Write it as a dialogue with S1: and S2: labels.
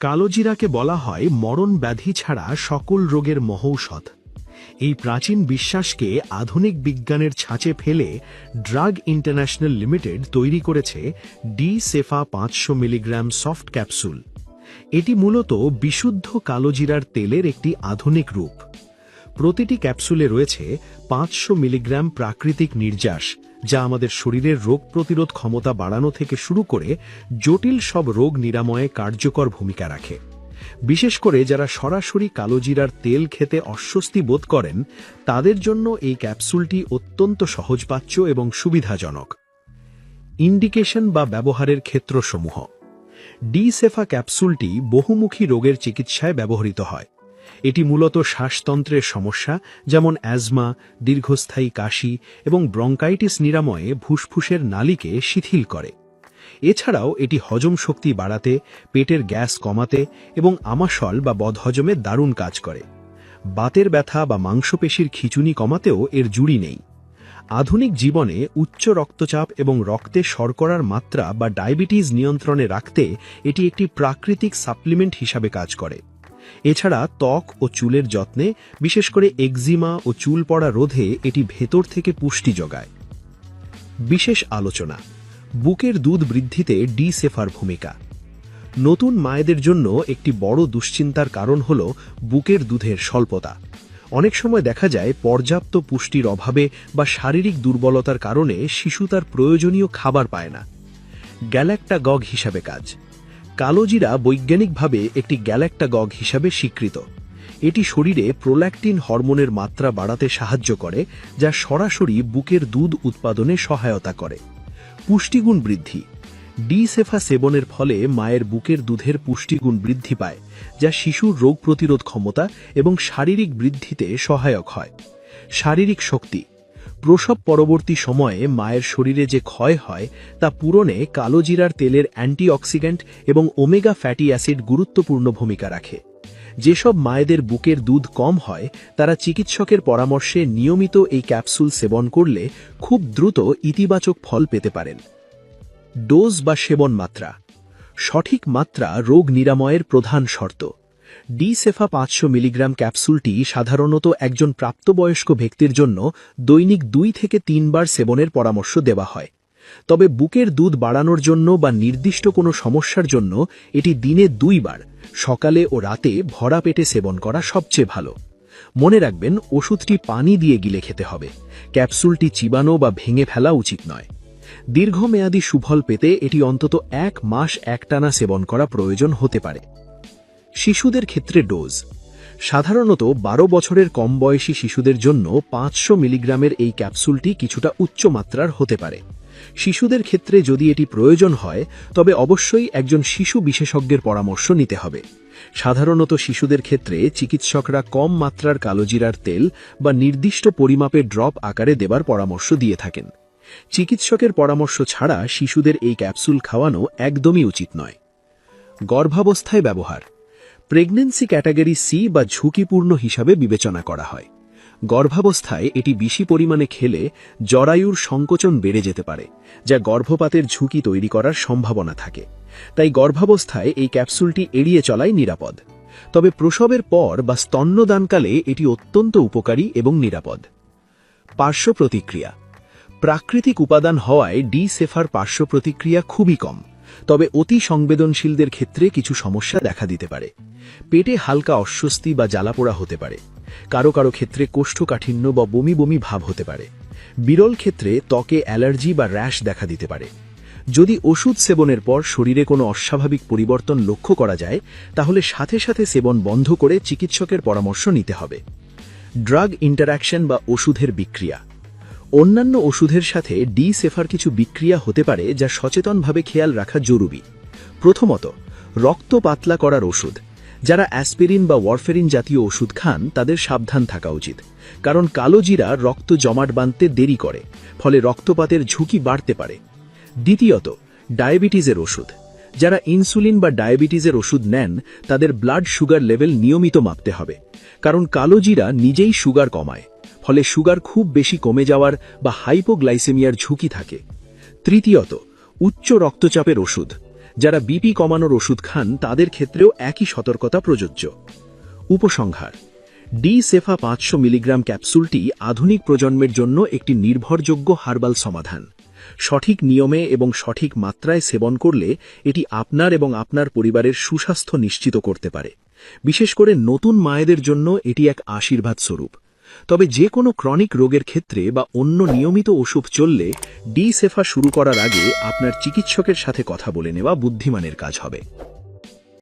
S1: কালোজিরাকে বলা হয় মরণ ব্যাধি ছাড়া সকল রোগের মহৌষধ। এই প্রাচীন বিশ্বাসকে আধুনিক বিজ্ঞানের ছাঁচে ফেলে ড্রাগ ইন্টারন্যাশনাল লিমিটেড তৈরি করেছে ডি-সেফা 500 মিলিগ্রাম সফট ক্যাপসুল। এটি মূলত বিশুদ্ধ কালোজিরার তেলের একটি আধুনিক রূপ। প্রতিটি ক্যাপসুলে রয়েছে 500 মিলিগ্রাম প্রাকৃতিক নির্যাস, যা আমাদের শরীরের রোগ প্রতিরোধ ক্ষমতা বাড়ানো থেকে শুরু করে জটিল সব রোগ নিরাময়ে কার্যকর ভূমিকা রাখে। বিশেষ করে যারা সরাসরি কালোজিরার তেল খেতে অস্বস্তি বোধ করেন, তাদের জন্য এই ক্যাপসুলটি অত্যন্ত সহজপাচ্য এবং সুবিধাজনক। ইন্ডিকেশন বা ব্যবহারের ক্ষেত্রসমূহ। ডি-সেফা ক্যাপসুলটি বহুমুখী রোগের চিকিৎসায় ব্যবহৃত হয়। এটি মূলত শ্বাসতন্ত্রের সমস্যা যেমন অ্যাজমা, দীর্ঘস্থায়ী কাশি এবং ব্রঙ্কাইটিস নিরাময়ে ফুসফুসের নালীকে শিথিল করে। এছাড়াও এটি হজম শক্তি বাড়াতে, পেটের গ্যাস কমাতে এবং আমাশয় বা বদহজমে দারুণ কাজ করে। বাতের ব্যথা বা মাংসপেশির খিঁচুনি কমাতেও এর জুড়ি নেই। আধুনিক জীবনে উচ্চ রক্তচাপ এবং রক্তে শর্করার মাত্রা বা ডায়াবেটিস নিয়ন্ত্রণে রাখতে এটি একটি প্রাকৃতিক সাপ্লিমেন্ট হিসাবে কাজ করে। এছাড়া ত্বক ও চুলের যত্নে, বিশেষ করে একজিমা ও চুল পড়া রোধে এটি ভেতর থেকে পুষ্টি যোগায়। বিশেষ আলোচনা: বুকের দুধ বৃদ্ধিতে ডি-সেফার ভূমিকা। নতুন মায়েদের জন্য একটি বড় দুশ্চিন্তার কারণ হল বুকের দুধের স্বল্পতা। অনেক সময় দেখা যায় পর্যাপ্ত পুষ্টির অভাবে বা শারীরিক দুর্বলতার কারণে শিশু তার প্রয়োজনীয় খাবার পায় না। গ্যালাক্টাগগ হিসাবে কাজ। কালোজিরা বৈজ্ঞানিকভাবে একটি গ্যালাক্টাগগ হিসাবে স্বীকৃত। এটি শরীরে প্রোল্যাক্টিন হরমোনের মাত্রা বাড়াতে সাহায্য করে, যা সরাসরি বুকের দুধ উৎপাদনে সহায়তা করে। পুষ্টিগুণ বৃদ্ধি। ডি-সেফা সেবনের ফলে মায়ের বুকের দুধের পুষ্টিগুণ বৃদ্ধি পায়, যা শিশুর রোগ প্রতিরোধ ক্ষমতা এবং শারীরিক বৃদ্ধিতে সহায়ক হয়। শারীরিক শক্তি। প্রসব পরবর্তী সময়ে মায়ের শরীরে যে ক্ষয় হয় তা পূরণে কালোজিরার তেলের অ্যান্টিঅক্সিডেন্ট এবং ওমেগা ফ্যাটি অ্যাসিড গুরুত্বপূর্ণ ভূমিকা রাখে। যেসব মায়েদের বুকের দুধ কম হয়, তারা চিকিৎসকের পরামর্শে নিয়মিত এই ক্যাপসুল সেবন করলে খুব দ্রুত ইতিবাচক ফল পেতে পারেন। ডোজ বা সেবন মাত্রা। সঠিক মাত্রা রোগ নিরাময়ের প্রধান শর্ত। ডি-সেফা 500 মিলিগ্রাম ক্যাপসুলটি সাধারণত একজন প্রাপ্তবয়স্ক ব্যক্তির জন্য দৈনিক 2 থেকে 3 বার সেবনের পরামর্শ দেওয়া হয়। তবে বুকের দুধ বাড়ানোর জন্য বা নির্দিষ্ট কোনো সমস্যার জন্য এটি দিনে 2 বার, সকালে ও রাতে ভরা পেটে সেবন করা সবচেয়ে ভালো। মনে রাখবেন, ওষুধটি পানি দিয়ে গিলে খেতে হবে। ক্যাপসুলটি চিবানো বা ভেঙে ফেলা উচিত নয়। দীর্ঘমেয়াদী সুফল পেতে এটি অন্তত 1 মাস একটানা সেবন করা প্রয়োজন হতে পারে। শিশুদের ক্ষেত্রে ডোজ। সাধারণত 12 বছরের কম বয়সী শিশুদের জন্য 500 মিলিগ্রামের এই ক্যাপসুলটি কিছুটা উচ্চ মাত্রার হতে পারে। শিশুদের ক্ষেত্রে যদি এটি প্রয়োজন হয়, তবে অবশ্যই একজন শিশু বিশেষজ্ঞের পরামর্শ নিতে হবে। সাধারণত শিশুদের ক্ষেত্রে চিকিৎসকরা কম মাত্রার কালোজিরার তেল বা নির্দিষ্ট পরিমাপে ড্রপ আকারে দেবার পরামর্শ দিয়ে থাকেন। চিকিৎসকের পরামর্শ ছাড়া শিশুদের এই ক্যাপসুল খাওয়ানো একদমই উচিত নয়। গর্ভাবস্থায় ব্যবহার। প্রেগন্যান্সি ক্যাটাগরি সি বা ঝুঁকিপূর্ণ হিসাবে বিবেচনা করা হয়। গর্ভাবস্থায় এটি বেশি পরিমাণে খেলে জরায়ুর সংকোচন বেড়ে যেতে পারে, যা গর্ভপাতের ঝুঁকি তৈরি করার সম্ভাবনা থাকে। তাই গর্ভাবস্থায় এই ক্যাপসুলটি এড়িয়ে চলাই নিরাপদ। তবে প্রসবের পর বা স্তন্যদানকালে এটি অত্যন্ত উপকারী এবং নিরাপদ। পার্শ্ব প্রতিক্রিয়া। প্রাকৃতিক উপাদান হওয়ায় ডি-সেফার পার্শ্ব প্রতিক্রিয়া খুবই কম, তবে অতি সংবেদনশীলদের ক্ষেত্রে কিছু সমস্যা দেখা দিতে পারে। পেটে হালকা অস্বস্তি বা জ্বালাপোড়া হতে পারে। কারো কারো ক্ষেত্রে কোষ্ঠকাঠিন্য বা বমি বমি ভাব হতে পারে। বিরল ক্ষেত্রে ত্বকে অ্যালার্জি বা র্যাশ দেখা দিতে পারে। যদি ওষুধ সেবনের পর শরীরে কোনো অস্বাভাবিক পরিবর্তন লক্ষ্য করা যায়, তাহলে সাথে সাথে সেবন বন্ধ করে চিকিৎসকের পরামর্শ নিতে হবে। ড্রাগ ইন্টারঅ্যাকশন বা ওষুধের বিক্রিয়া। অন্যান্য ওষুধের সাথে ডি-সেফার কিছু বিক্রিয়া হতে পারে, যা সচেতনভাবে খেয়াল রাখা জরুরি। প্রথমত, রক্ত পাতলা করার ওষুধ। যারা অ্যাসপিরিন বা ওয়ারফেরিন জাতীয় ওষুধ খান, তাদের সাবধান থাকা উচিত, কারণ কালোজিরা রক্ত জমাট বাঁধতে দেরি করে, ফলে রক্তপাতের ঝুঁকি বাড়তে পারে। দ্বিতীয়ত, ডায়াবেটিসের ওষুধ। যারা ইনসুলিন বা ডায়াবেটিসের ওষুধ নেন, তাদের ব্লাড সুগার লেভেল নিয়মিত মাপতে হবে, কারণ কালোজিরা নিজেই সুগার কমায়, ফলে সুগার খুব বেশি কমে যাওয়ার বা হাইপোগ্লাইসেমিয়ার ঝুঁকি থাকে। তৃতীয়ত, উচ্চ রক্তচাপের ওষুধ। যারা বিপি কমানোর ওষুধ খান তাদের ক্ষেত্রেও একই সতর্কতা প্রযোজ্য। উপসংহার: ডি সেফা 500 মিলিগ্রাম ক্যাপসুলটি আধুনিক প্রজন্মের জন্য একটি নির্ভরযোগ্য হার্বাল সমাধান। সঠিক নিয়মে এবং সঠিক মাত্রায় সেবন করলে এটি আপনার এবং আপনার পরিবারের সুস্বাস্থ্য নিশ্চিত করতে পারে। বিশেষ করে নতুন মায়েদের জন্য এটি এক আশীর্বাদ স্বরূপ। তবে যে কোনো ক্রনিক রোগের ক্ষেত্রে বা অন্য নিয়মিত ওষুধ চললে ডি সেফা শুরু করার আগে আপনার চিকিৎসকের সাথে কথা বলে নেওয়া বুদ্ধিমানের কাজ হবে।